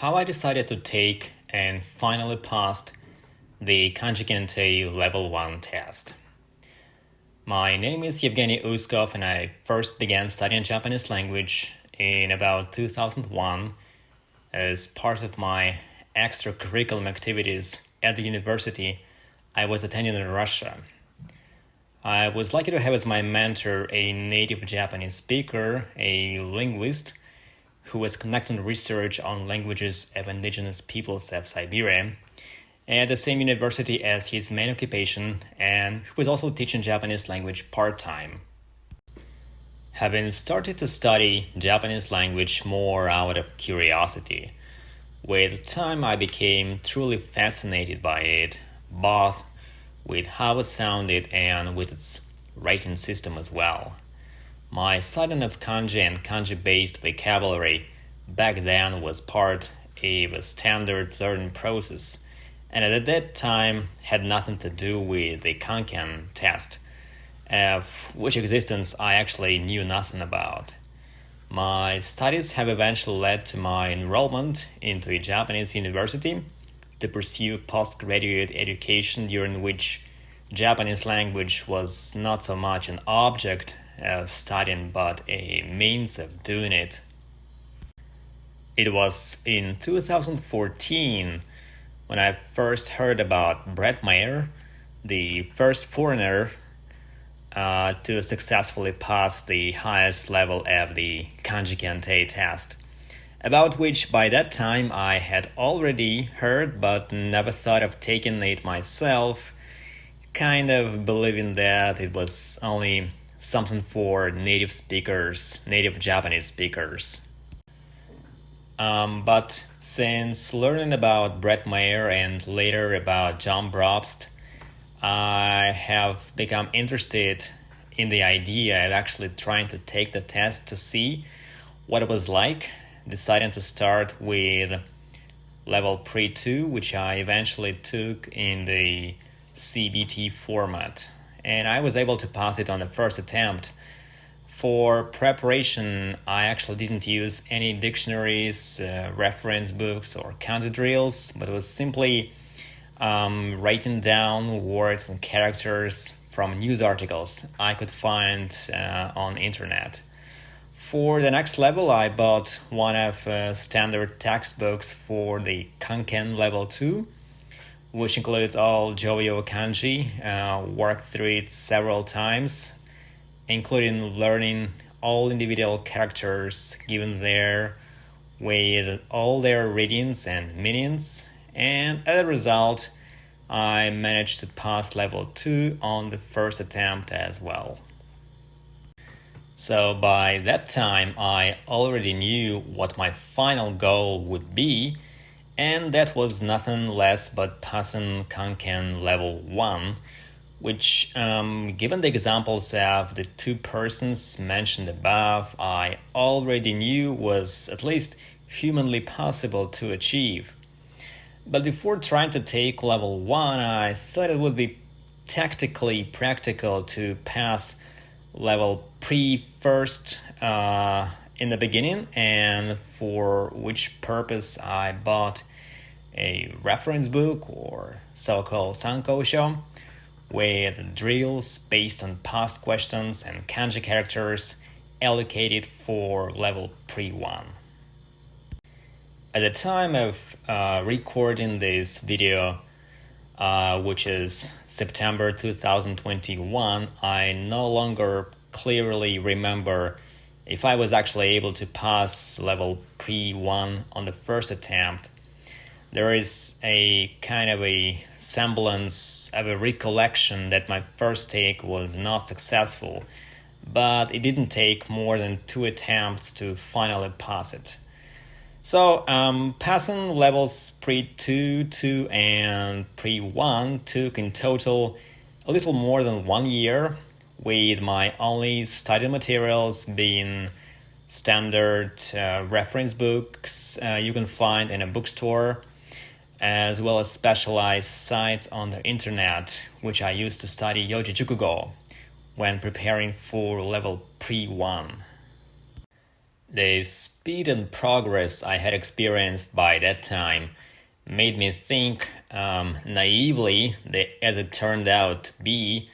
how I decided to take and finally passed the Kanji Kentei Level 1 test. My name is Evgeny Uskov, and I first began studying Japanese language in about 2001 as part of my extracurricular activities at the university I was attending in Russia. I was lucky to have as my mentor a native Japanese speaker, a linguist, who was conducting research on languages of indigenous peoples of Siberia at the same university as his main occupation, and who was also teaching Japanese language part-time. Having started to study Japanese language more out of curiosity, with time I became truly fascinated by it, both with how it sounded and with its writing system as well. My studying of kanji and kanji-based vocabulary back then was part of a standard learning process, and at that time had nothing to do with the Kanken test, of which existence I actually knew nothing about. My studies have eventually led to my enrollment into a Japanese university to pursue postgraduate education, during which Japanese language was not so much an object of studying but a means of doing it. It was in 2014 when I first heard about Brett Mayer, the first foreigner to successfully pass the highest level of the Kanji Kentei test, about which by that time I had already heard but never thought of taking it myself, kind of believing that it was only something for native Japanese speakers. But since learning about Brett Mayer and later about John Brobst, I have become interested in the idea of actually trying to take the test to see what it was like, deciding to start with level pre-2, which I eventually took in the CBT format, and I was able to pass it on the first attempt. For preparation, I actually didn't use any dictionaries, reference books, or counter drills, but it was simply writing down words and characters from news articles I could find on the internet. For the next level, I bought one of standard textbooks for the Kanken level 2, which includes all jovial kanji, worked through it several times, including learning all individual characters given there with all their readings and meanings, and as a result, I managed to pass level 2 on the first attempt as well. So by that time, I already knew what my final goal would be, and that was nothing less but passing Kanken level 1, which, given the examples of the two persons mentioned above, I already knew was at least humanly possible to achieve. But before trying to take level 1, I thought it would be tactically practical to pass level pre first in the beginning, and for which purpose I bought a reference book, or so-called sankousho, with drills based on past questions and kanji characters allocated for level pre-1. At the time of recording this video, which is September 2021, I no longer clearly remember if I was actually able to pass level pre-1 on the first attempt. There is a kind of a semblance of a recollection that my first take was not successful, but it didn't take more than 2 attempts to finally pass it. So passing levels pre-2, 2, and pre-1 took in total a little more than 1 year, with my only study materials being standard reference books you can find in a bookstore, as well as specialized sites on the internet, which I used to study Yoji Jukugo when preparing for level pre-1. The speed and progress I had experienced by that time made me think naively that, as it turned out to be,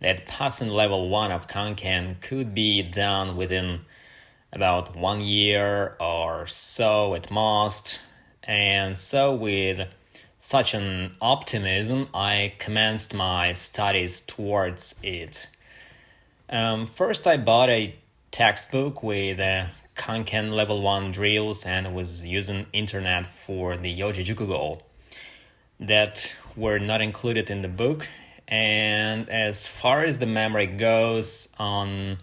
that passing level 1 of Kanken could be done within about 1 year or so at most. And so, with such an optimism, I commenced my studies towards it. First, I bought a textbook with Kanken level 1 drills and was using internet for the Yoji Jukugo that were not included in the book. And as far as the memory goes, on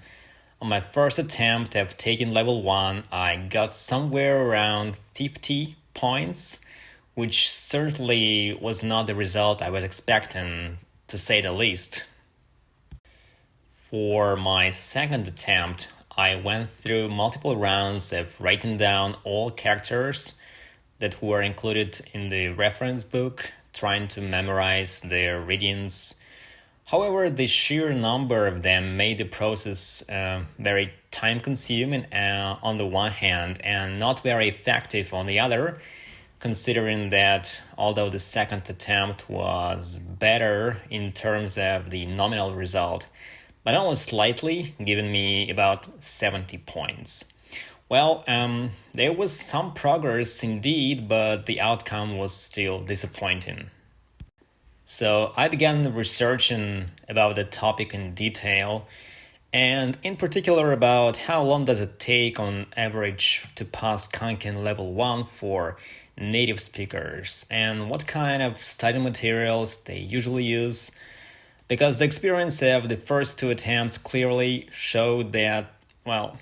my first attempt of taking level 1, I got somewhere around 50 points, which certainly was not the result I was expecting, to say the least. For my second attempt, I went through multiple rounds of writing down all characters that were included in the reference book, trying to memorize their readings. However, the sheer number of them made the process very time-consuming on the one hand and not very effective on the other, considering that although the second attempt was better in terms of the nominal result, but only slightly, giving me about 70 points. Well, there was some progress indeed, but the outcome was still disappointing. So I began researching about the topic in detail, and in particular about how long does it take on average to pass Kanken level 1 for native speakers, and what kind of study materials they usually use, because the experience of the first two attempts clearly showed that, well,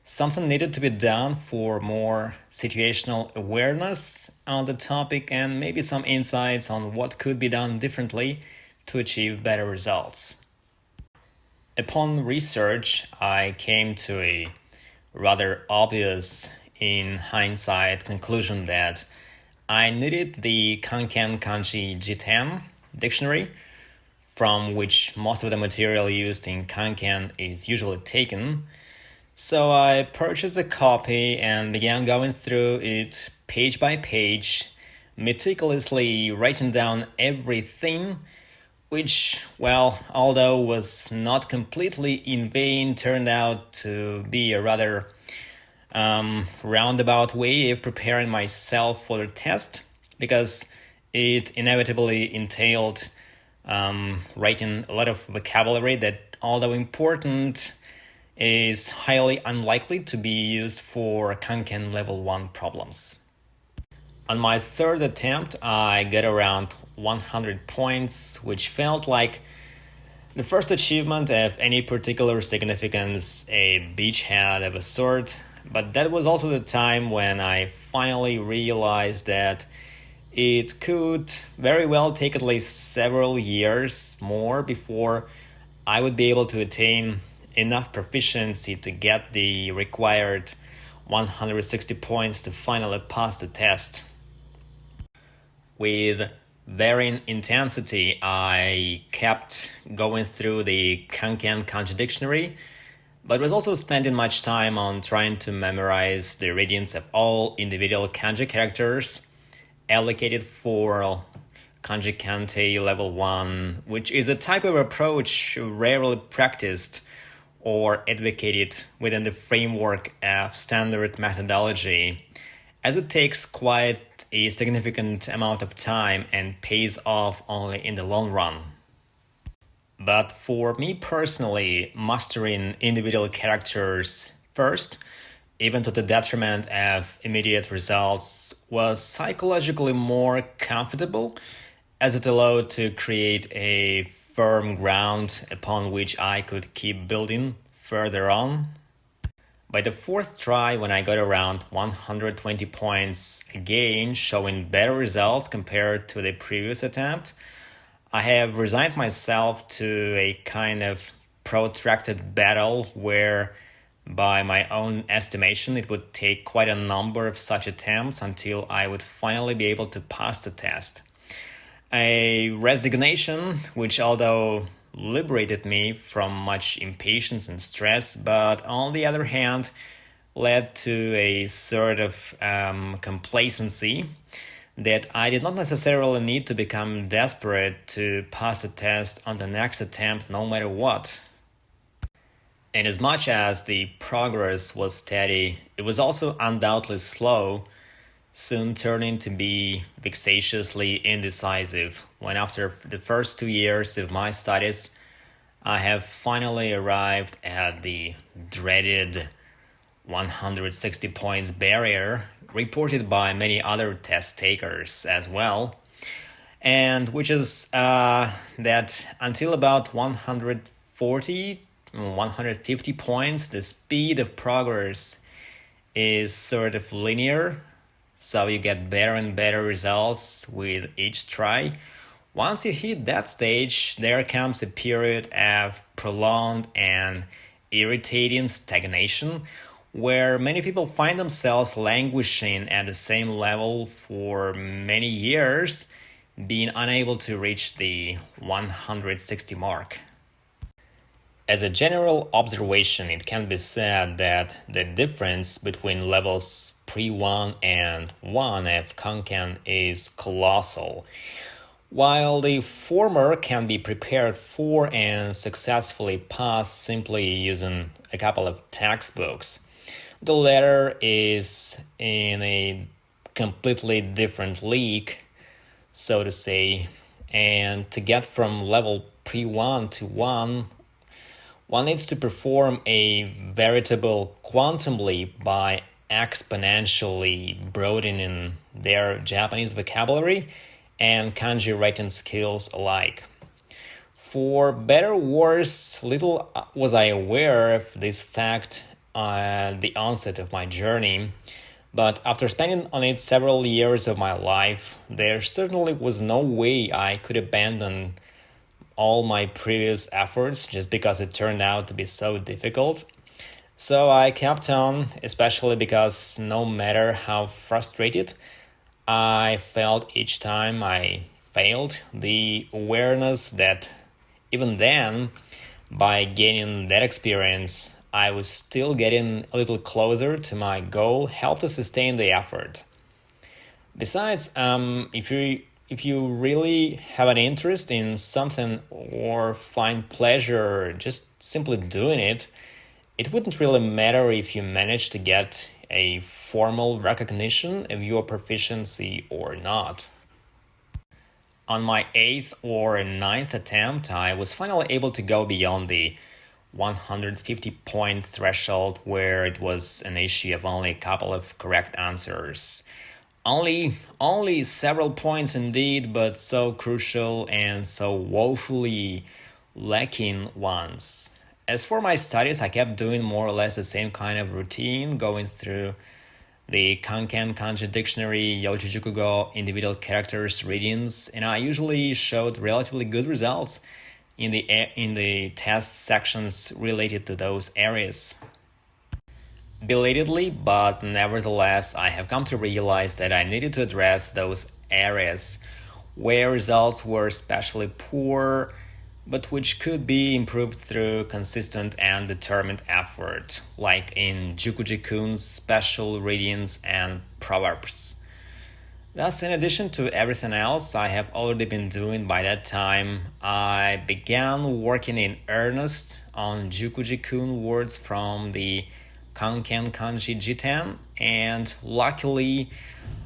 something needed to be done for more situational awareness on the topic and maybe some insights on what could be done differently to achieve better results. Upon research, I came to a rather obvious, in hindsight, conclusion that I needed the Kanken Kanji Jiten dictionary, from which most of the material used in Kanken is usually taken. So I purchased a copy and began going through it page by page, meticulously writing down everything, which, well, although was not completely in vain, turned out to be a rather roundabout way of preparing myself for the test, because it inevitably entailed writing a lot of vocabulary that, although important, is highly unlikely to be used for Kanken level 1 problems. On my third attempt, I got around 100 points, which felt like the first achievement of any particular significance, a beachhead of a sort, but that was also the time when I finally realized that it could very well take at least several years more before I would be able to attain enough proficiency to get the required 160 points to finally pass the test. With varying intensity, I kept going through the Kanken Kanji dictionary, but was also spending much time on trying to memorize the readings of all individual kanji characters allocated for Kanji Kentei level 1, which is a type of approach rarely practiced or advocated within the framework of standard methodology, as it takes quite a significant amount of time and pays off only in the long run. But for me personally, mastering individual characters first, even to the detriment of immediate results, was psychologically more comfortable, as it allowed to create a firm ground upon which I could keep building further on. By the fourth try, when I got around 120 points again, showing better results compared to the previous attempt, I have resigned myself to a kind of protracted battle where, by my own estimation, it would take quite a number of such attempts until I would finally be able to pass the test. A resignation which, although liberated me from much impatience and stress, but on the other hand, led to a sort of complacency that I did not necessarily need to become desperate to pass the test on the next attempt no matter what. And as much as the progress was steady, it was also undoubtedly slow, soon turning to be vexatiously indecisive when after the first 2 years of my studies, I have finally arrived at the dreaded 160 points barrier reported by many other test takers as well, and which is that until about 150 points, the speed of progress is sort of linear, so you get better and better results with each try. Once you hit that stage, there comes a period of prolonged and irritating stagnation where many people find themselves languishing at the same level for many years, being unable to reach the 160 mark. As a general observation, it can be said that the difference between levels pre-1 and 1 of Kanken is colossal. While the former can be prepared for and successfully passed simply using a couple of textbooks, the latter is in a completely different league, so to say, and to get from level pre-1 to 1, one needs to perform a veritable quantum leap by exponentially broadening their Japanese vocabulary and kanji writing skills alike. For better or worse, little was I aware of this fact at the onset of my journey, but after spending on it several years of my life, there certainly was no way I could abandon all my previous efforts just because it turned out to be so difficult. So I kept on, especially because no matter how frustrated I felt each time I failed, the awareness that even then, by gaining that experience, I was still getting a little closer to my goal helped to sustain the effort. Besides, if you really have an interest in something or find pleasure just simply doing it, it wouldn't really matter if you manage to get a formal recognition of your proficiency or not. On my 8th or 9th attempt, I was finally able to go beyond the 150-point threshold where it was an issue of only a couple of correct answers. Only several points indeed, but so crucial and so woefully lacking ones. As for my studies, I kept doing more or less the same kind of routine, going through the Kanken Kanji Dictionary, Yojijukugo, individual characters readings, and I usually showed relatively good results in the test sections related to those areas. Belatedly, but nevertheless, I have come to realize that I needed to address those areas where results were especially poor, but which could be improved through consistent and determined effort, like in Jukuji-kun's special readings and proverbs. Thus, in addition to everything else I have already been doing by that time, I began working in earnest on Jukuji-kun words from the Kanken Kanji Jiten, and luckily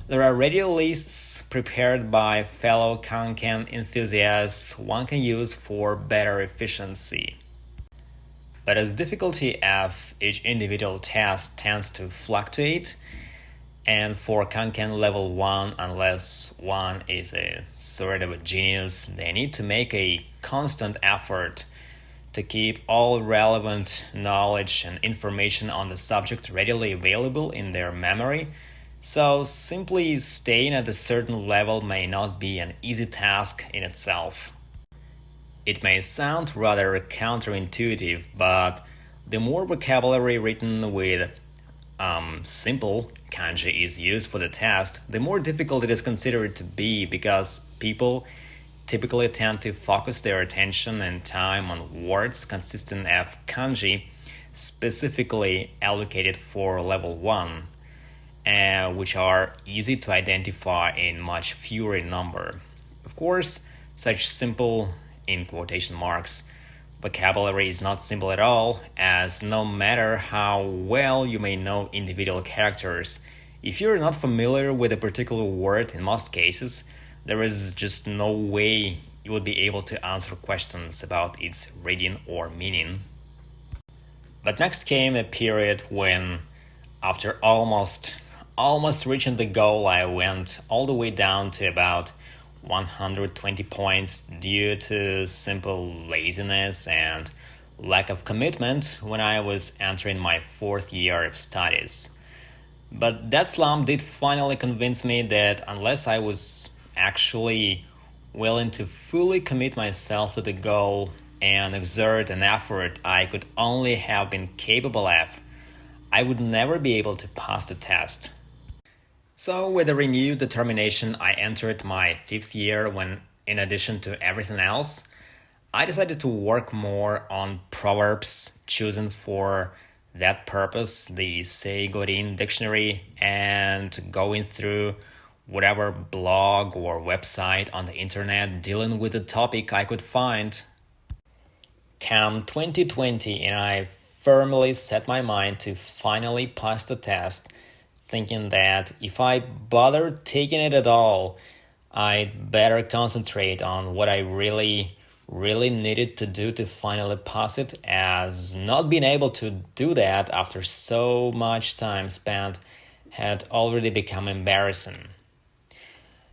there are radio lists prepared by fellow Kanken enthusiasts one can use for better efficiency. But as difficulty of each individual test tends to fluctuate, and for Kanken level 1, unless one is a sort of a genius, they need to make a constant effort to keep all relevant knowledge and information on the subject readily available in their memory, so simply staying at a certain level may not be an easy task in itself. It may sound rather counterintuitive, but the more vocabulary written with simple kanji is used for the test, the more difficult it is considered to be because people typically tend to focus their attention and time on words consisting of kanji specifically allocated for level 1, which are easy to identify in much fewer in number. Of course, such simple, in quotation marks, vocabulary is not simple at all, as no matter how well you may know individual characters, if you're not familiar with a particular word in most cases, there is just no way you will be able to answer questions about its reading or meaning. But next came a period when, after almost reaching the goal, I went all the way down to about 120 points due to simple laziness and lack of commitment when I was entering my 4th year of studies. But that slump did finally convince me that unless I was actually willing to fully commit myself to the goal and exert an effort I could only have been capable of, I would never be able to pass the test. So, with a renewed determination, I entered my 5th year when, in addition to everything else, I decided to work more on proverbs, choosing for that purpose the Seigorin dictionary, and going through whatever blog or website on the internet dealing with the topic I could find. Come 2020, and I firmly set my mind to finally pass the test, thinking that if I bothered taking it at all, I'd better concentrate on what I really needed to do to finally pass it, as not being able to do that after so much time spent had already become embarrassing.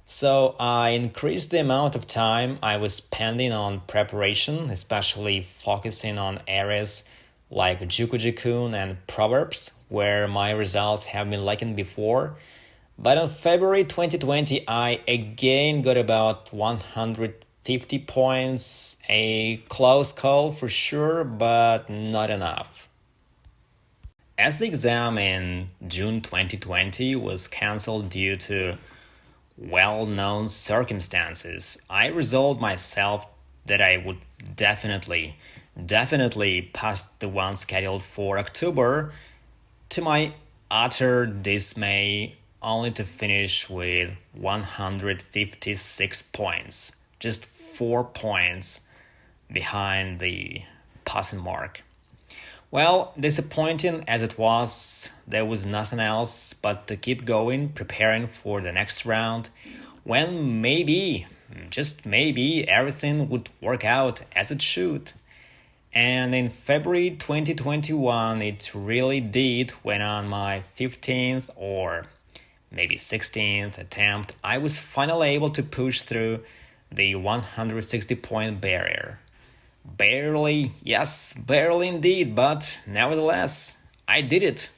So I increased the amount of time I was spending on preparation, especially focusing on areas like Jukuji-kun and proverbs, where my results have been lacking before. But in February 2020, I again got about 150 points, a close call for sure, but not enough. As the exam in June 2020 was cancelled due to well-known circumstances, I resolved myself that I would definitely pass the one scheduled for October, to my utter dismay, only to finish with 156 points, just 4 points behind the passing mark. Well, disappointing as it was, there was nothing else but to keep going, preparing for the next round, when maybe, just maybe, everything would work out as it should. And in February 2021, it really did, when on my 15th or maybe 16th attempt, I was finally able to push through the 160-point barrier. Barely, yes, barely indeed, but nevertheless, I did it.